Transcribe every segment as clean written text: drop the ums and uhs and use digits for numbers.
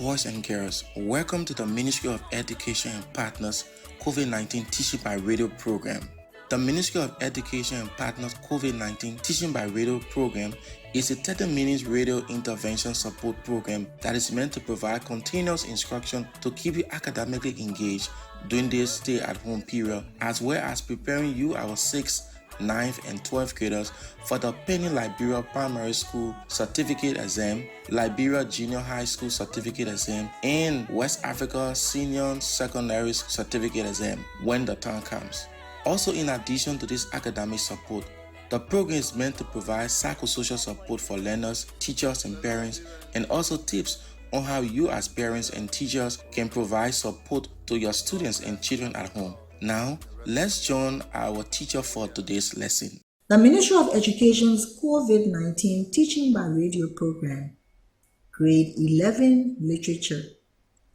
boys and girls. Welcome to the Ministry of Education and Partners COVID-19 Teaching by Radio program. The Ministry of Education and Partners COVID-19 Teaching by Radio program is a 30-minute radio intervention support program that is meant to provide continuous instruction to keep you academically engaged during this stay-at-home period, as well as preparing you, our 6th, 9th, and 12th graders for the pending Liberia Primary School Certificate Exam, Liberia Junior High School Certificate Exam, and West Africa Senior Secondary Certificate Exam when the time comes. Also, in addition to this academic support, the program is meant to provide psychosocial support for learners, teachers, and parents, and also tips on how you as parents and teachers can provide support to your students and children at home. Now, let's join our teacher for today's lesson. The Ministry of Education's COVID-19 Teaching by Radio program, Grade 11 Literature,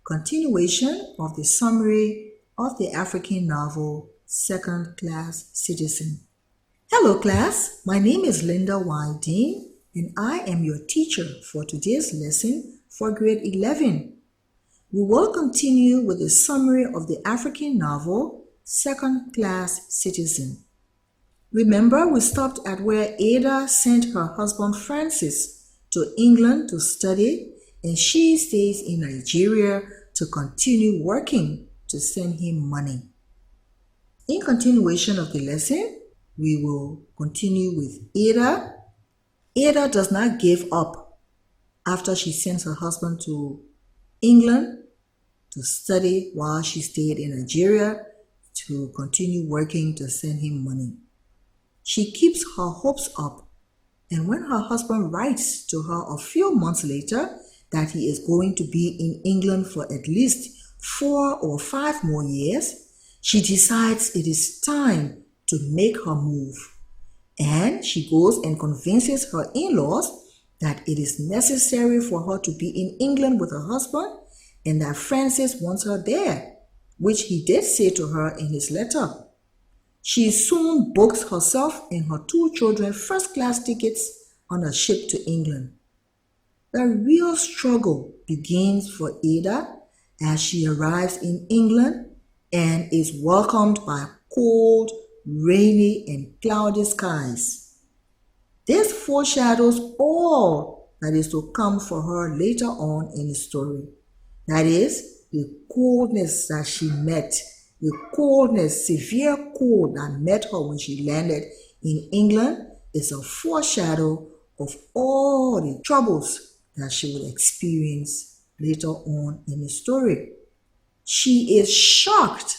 continuation of the summary of the African novel, Second Class Citizen. Hello class, my name is Linda Y. Dean and I am your teacher for today's lesson for Grade 11. We will continue with the summary of the African novel, Second Class Citizen. Remember, we stopped at where Ada sent her husband Francis to England to study, and she stays in Nigeria to continue working to send him money. In continuation of the lesson, we will continue with Ada. Ada does not give up after she sends her husband to England to study while she stayed in Nigeria to continue working to send him money. She keeps her hopes up, and when her husband writes to her a few months later that he is going to be in England for at least 4 or 5 more years, she decides it is time to make her move. And she goes and convinces her in-laws that it is necessary for her to be in England with her husband and that Francis wants her there, which he did say to her in his letter. She soon books herself and her 2 children first-class tickets on a ship to England. The real struggle begins for Ada as she arrives in England and is welcomed by cold, rainy, and cloudy skies. This foreshadows all that is to come for her later on in the story. That is, the coldness that she met, the coldness, severe cold that met her when she landed in England is a foreshadow of all the troubles that she will experience later on in the story. She is shocked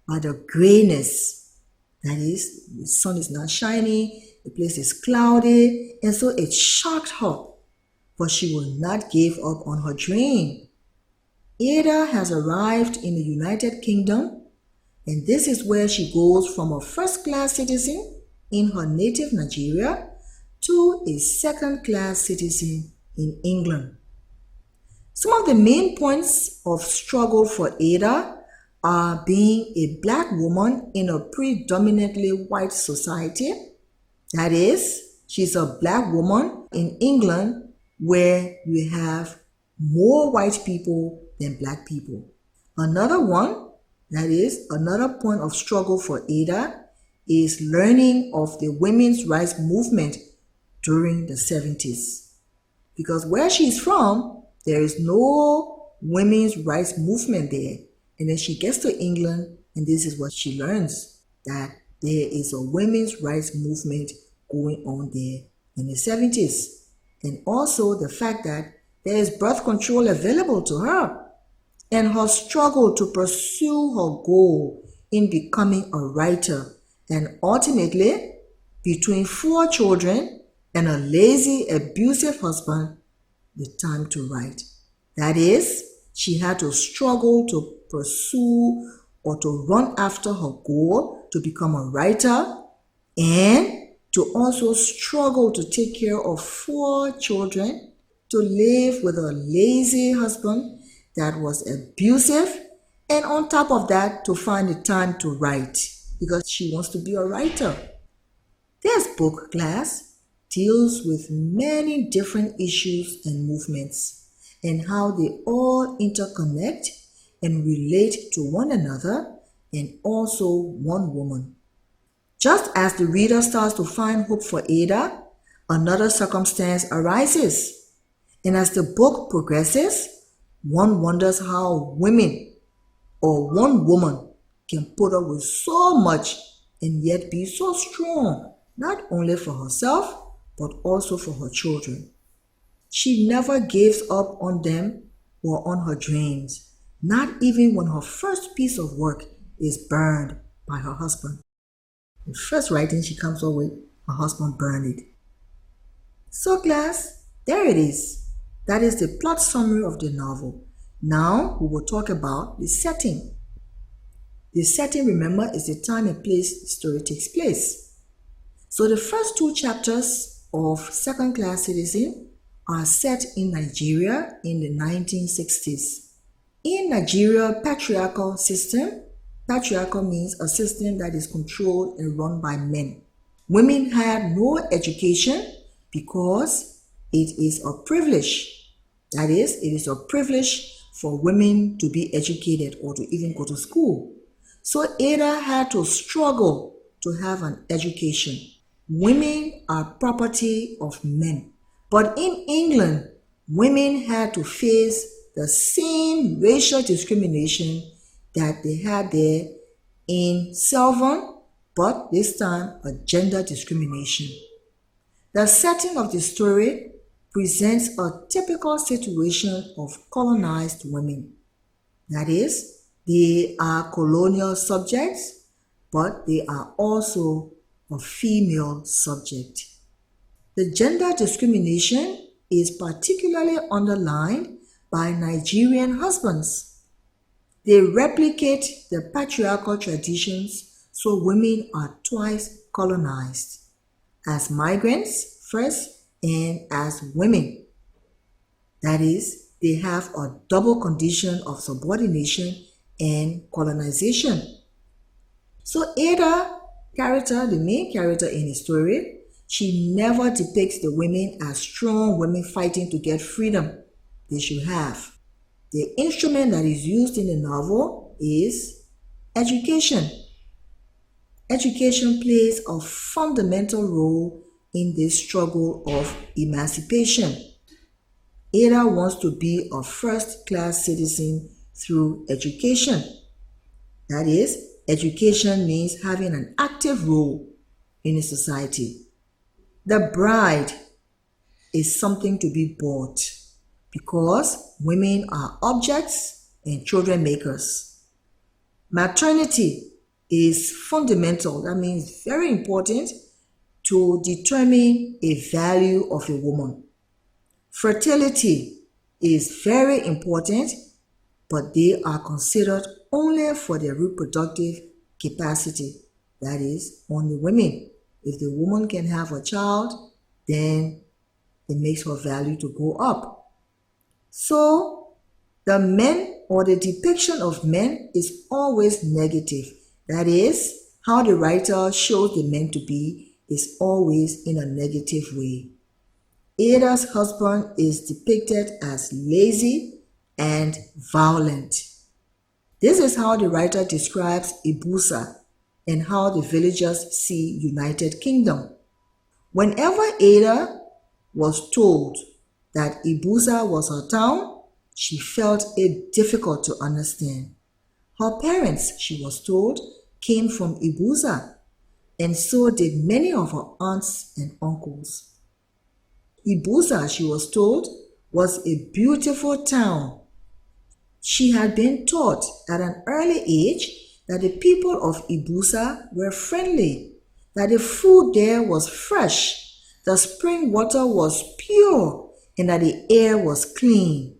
by the grayness. That is, the sun is not shining, the place is cloudy, and so it shocked her. But she will not give up on her dream. Ada has arrived in the United Kingdom, and this is where she goes from a first-class citizen in her native Nigeria to a second-class citizen in England. Some of the main points of struggle for Ada are being a black woman in a predominantly white society. That is, she's a black woman in England where you have more white people than black people. Another one, that is, another point of struggle for Ada is learning of the women's rights movement during the 70s. Because where she's from, there is no women's rights movement there. And then she gets to England, and this is what she learns, that there is a women's rights movement going on there in the 70s. And also the fact that there is birth control available to her, and her struggle to pursue her goal in becoming a writer, and ultimately, between 4 children and a lazy, abusive husband, the time to write. That is, she had to struggle to pursue or to run after her goal to become a writer, and to also struggle to take care of 4 children, to live with a lazy husband that was abusive, and on top of that, to find the time to write because she wants to be a writer. This book, class, deals with many different issues and movements. and how they all interconnect and relate to one another and also one woman. Just as the reader starts to find hope for Ada, another circumstance arises. And as the book progresses, one wonders how women or one woman can put up with so much and yet be so strong, not only for herself, but also for her children. She never gives up on them or on her dreams, not even when her first piece of work is burned by her husband. The first writing she comes up with, her husband burned it. So class, there it is. That is the plot summary of the novel. Now we will talk about the setting. The setting, remember, is the time and place the story takes place. So the first 2 chapters of Second Class Citizen are set in Nigeria in the 1960s. In Nigeria, patriarchal system, patriarchal means a system that is controlled and run by men. Women had no education because it is a privilege. That is, it is a privilege for women to be educated or to even go to school. So Ada had to struggle to have an education. Women are property of men. But in England, women had to face the same racial discrimination that they had there in Selvan, but this time a gender discrimination. The setting of the story presents a typical situation of colonized women. That is, they are colonial subjects, but they are also a female subject. The gender discrimination is particularly underlined by Nigerian husbands. They replicate the patriarchal traditions, so women are twice colonized, as migrants first and as women. That is, they have a double condition of subordination and colonization. So Ada character, the main character in the story, she never depicts the women as strong women fighting to get freedom they should have. The instrument that is used in the novel is education. Education plays a fundamental role in this struggle of emancipation. Ada wants to be a first-class citizen through education. That is, education means having an active role in a society. The bride is something to be bought because women are objects and children makers. Maternity is fundamental, that means very important to determine a value of a woman. Fertility is very important, but they are considered only for their reproductive capacity, that is, only women. If the woman can have a child, then it makes her value to go up. So the men or the depiction of men is always negative. That is, how the writer shows the men to be is always in a negative way. Ada's husband is depicted as lazy and violent. This is how the writer describes Ibusa and how the villagers see United Kingdom. Whenever Ada was told that Ibusa was her town, she felt it difficult to understand. Her parents, she was told, came from Ibusa, and so did many of her aunts and uncles. Ibusa, she was told, was a beautiful town. She had been taught at an early age that the people of Ibusa were friendly, that the food there was fresh, the spring water was pure, and that the air was clean.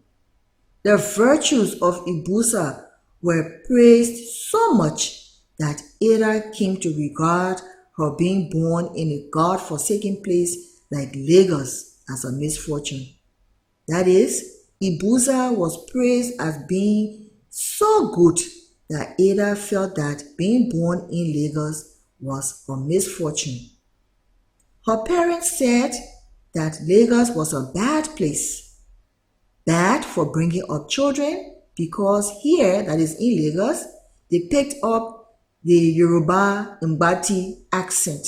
The virtues of Ibusa were praised so much that Ada came to regard her being born in a God-forsaken place like Lagos as a misfortune. That is, Ibusa was praised as being so good that Ada felt that being born in Lagos was a misfortune. Her parents said that Lagos was a bad place. bad for bringing up children because here, that is in Lagos, they picked up the Yoruba Mbati accent.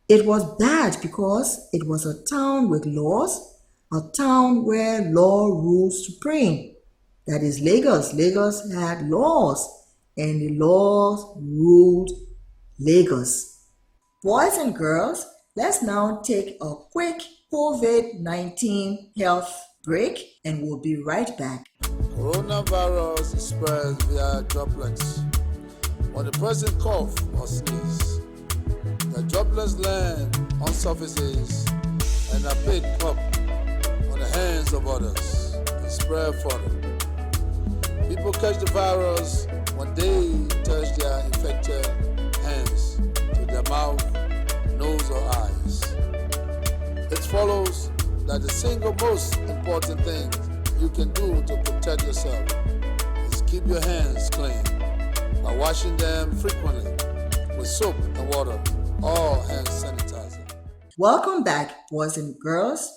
It was bad because it was a town with laws, a town where law rules supreme. That is Lagos. Lagos had laws and the laws ruled Lagos. Boys and girls, let's now take a quick COVID-19 health break and we'll be right back. Coronavirus is spread via droplets. When the person coughs or sneezes, the droplets land on surfaces and are picked up on the hands of others and spread further. People catch the virus when they touch their infected hands to their mouth, nose, or eyes. It follows that the single most important thing you can do to protect yourself is keep your hands clean by washing them frequently with soap and water or hand sanitizer. Welcome back, boys and girls.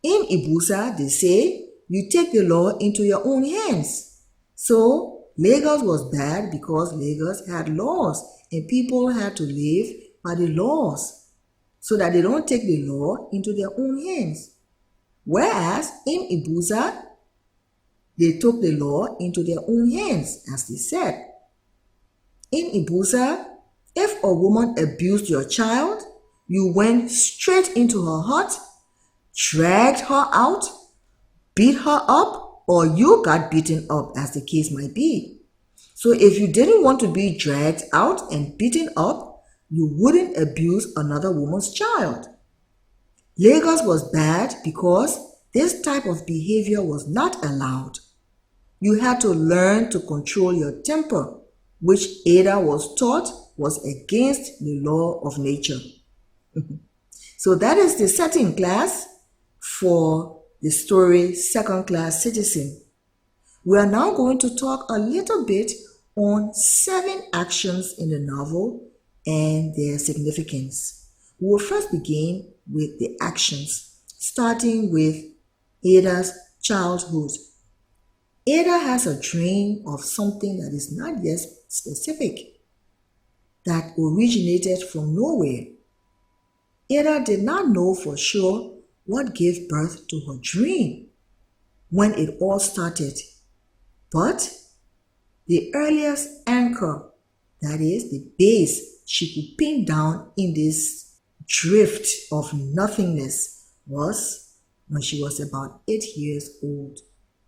In Ibusa, they say you take the law into your own hands. So Lagos was bad because Lagos had laws and people had to live by the laws so that they don't take the law into their own hands. Whereas in Ibusa, they took the law into their own hands, as they said. In Ibusa, if a woman abused your child, you went straight into her hut, dragged her out, beat her up, or you got beaten up, as the case might be. So if you didn't want to be dragged out and beaten up, you wouldn't abuse another woman's child. Lagos was bad because this type of behavior was not allowed. You had to learn to control your temper, which Ada was taught was against the law of nature. So that is the setting, class, for the story Second Class Citizen. We are now going to talk a little bit on 7 actions in the novel and their significance. We will first begin with the actions, starting with Ada's childhood. Ada has a dream of something that is not yet specific, that originated from nowhere. Ada did not know for sure what gave birth to her dream, when it all started. But the earliest anchor, that is the base she could pin down in this drift of nothingness, was when she was about 8 years old.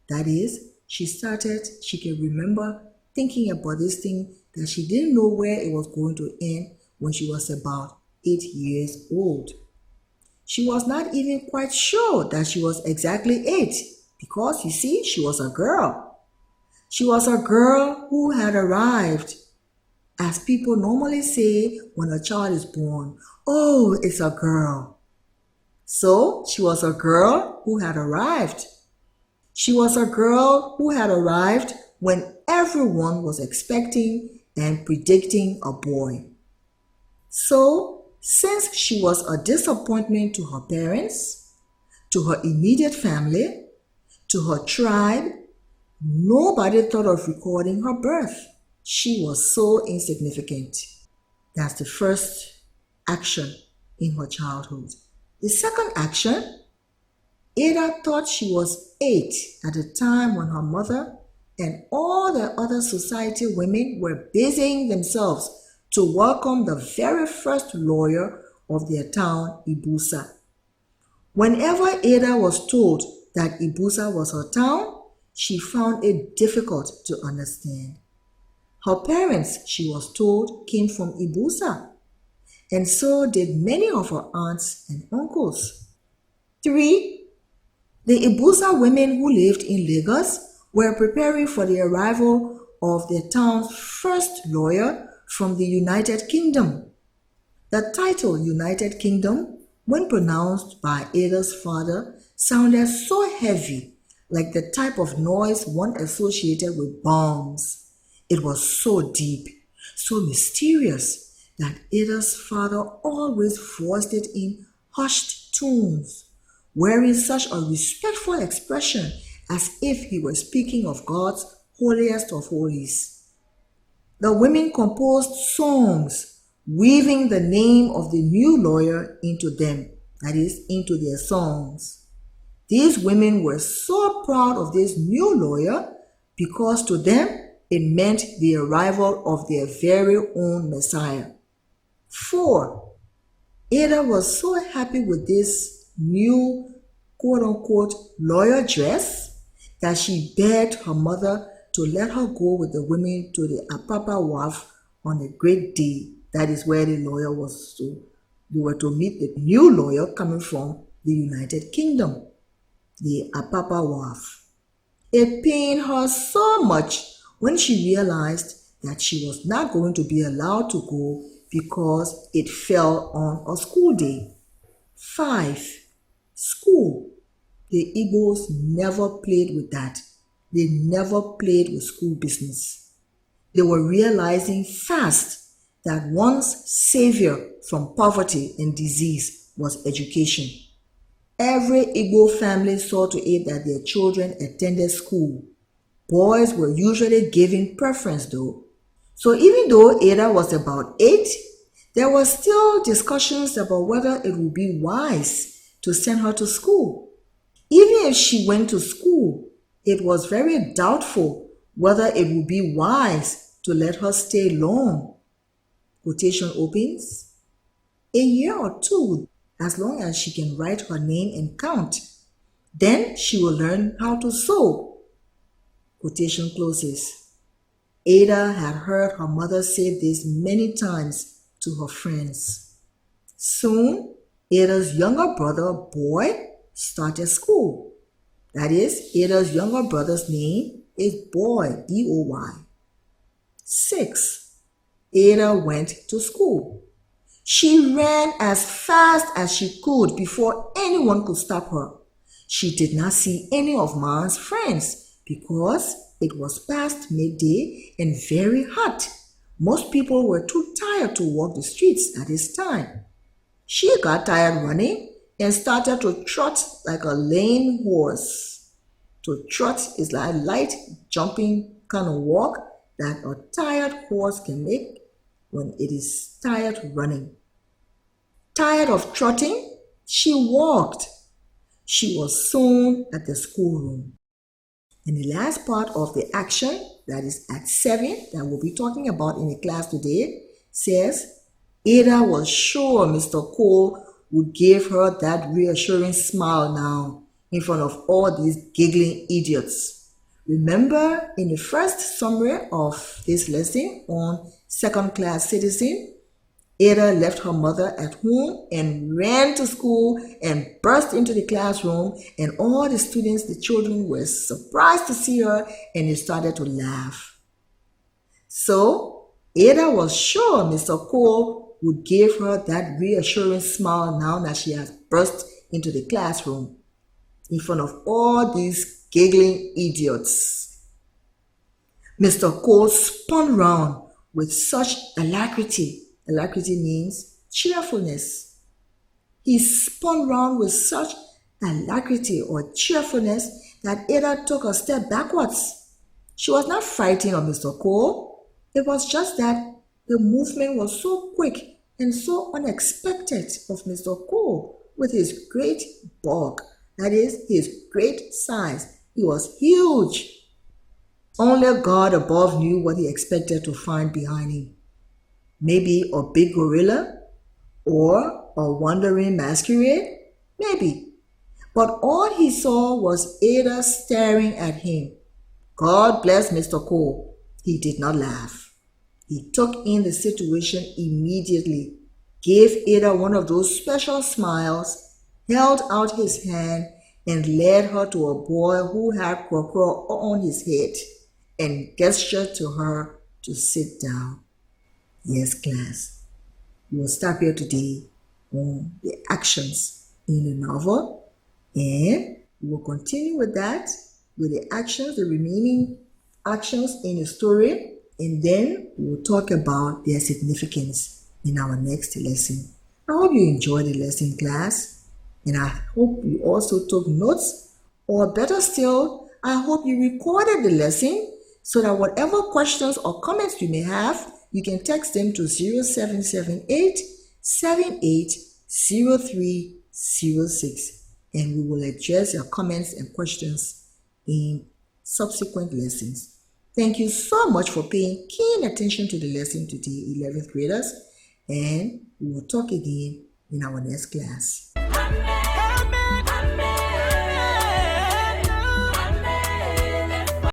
That is, she could remember thinking about this thing that she didn't know where it was going to end when she was about 8 years old. She was not even quite sure that she was exactly 8 because, you see, she was a girl. She was a girl who had arrived. As people normally say when a child is born, oh, it's a girl. So she was a girl who had arrived. She was a girl who had arrived when everyone was expecting and predicting a boy. So, since she was a disappointment to her parents, to her immediate family, to her tribe, nobody thought of recording her birth. She was so insignificant. That's the first action in her childhood. The second action, Ada thought she was 8 at the time when her mother and all the other society women were busying themselves to welcome the very first lawyer of their town, Ibusa. Whenever Ada was told that Ibusa was her town, she found it difficult to understand. Her parents, she was told, came from Ibusa, and so did many of her aunts and uncles. 3. The Ibusa women who lived in Lagos were preparing for the arrival of their town's first lawyer from the United Kingdom. The title United Kingdom, when pronounced by Ada's father, sounded so heavy, like the type of noise one associated with bombs. It was so deep, so mysterious, that Ada's father always voiced it in hushed tones, wearing such a respectful expression as if he were speaking of God's holiest of holies. The women composed songs, weaving the name of the new lawyer into them, that is, into their songs. These women were so proud of this new lawyer because to them it meant the arrival of their very own Messiah. 4. Ada was so happy with this new quote-unquote lawyer dress that she begged her mother to let her go with the women to the Apapa Wharf on a great day. That is where the lawyer was to. They were to meet the new lawyer coming from the United Kingdom, the Apapa Wharf. It pained her so much when she realized that she was not going to be allowed to go because it fell on a school day. 5. School. The Igbos never played with that. They never played with school business. They were realizing fast that one's savior from poverty and disease was education. Every Igbo family saw to it that their children attended school. Boys were usually given preference though. So even though Ada was about 8, there were still discussions about whether it would be wise to send her to school. Even if she went to school, it was very doubtful whether it would be wise to let her stay long. Quotation opens. A year or 2, as long as she can write her name and count. Then she will learn how to sew. Quotation closes. Ada had heard her mother say this many times to her friends. Soon, Ada's younger brother, Boy, started school. That is, Ada's younger brother's name is Boy, B-O-Y. 6. Ada went to school. She ran as fast as she could before anyone could stop her. She did not see any of Ma's friends because it was past midday and very hot. Most people were too tired to walk the streets at this time. She got tired running and started to trot like a lame horse. To trot is like a light jumping kind of walk that a tired horse can make when it is tired running. Tired of trotting, she walked. She was soon at the schoolroom. And the last part of the action, that is at 7, that we'll be talking about in the class today, says, Ada was sure Mr. Cole would give her that reassuring smile now in front of all these giggling idiots. Remember in the first summary of this lesson on second-class citizen, Ada left her mother at home and ran to school and burst into the classroom, and all the students, the children, were surprised to see her and they started to laugh. So Ada was sure Mr. Cole would give her that reassuring smile now that she has burst into the classroom in front of all these giggling idiots. Mr. Cole spun round with such alacrity. Alacrity means cheerfulness. He spun round with such alacrity or cheerfulness that Ada took a step backwards. She was not frightened of Mr. Cole. It was just that the movement was so quick and so unexpected of Mr. Cole with his great bulk, that is, his great size. He was huge. Only God above knew what he expected to find behind him. Maybe a big gorilla or a wandering masquerade, maybe. But all he saw was Ada staring at him. God bless Mr. Cole. He did not laugh. He took in the situation immediately, gave Ada one of those special smiles, held out his hand, and led her to a boy who had crocro on his head and gestured to her to sit down. Yes, class, we will stop here today on the actions in the novel, and we will continue with that, with the actions, the remaining actions in the story, and then we will talk about their significance in our next lesson. I hope you enjoyed the lesson, class, And I hope you also took notes, or better still, I hope you recorded the lesson so that whatever questions or comments you may have, you can text them to 0778 780306, and we will address your comments and questions in subsequent lessons. Thank you so much for paying keen attention to the lesson today, 11th graders, and we will talk again in our next class.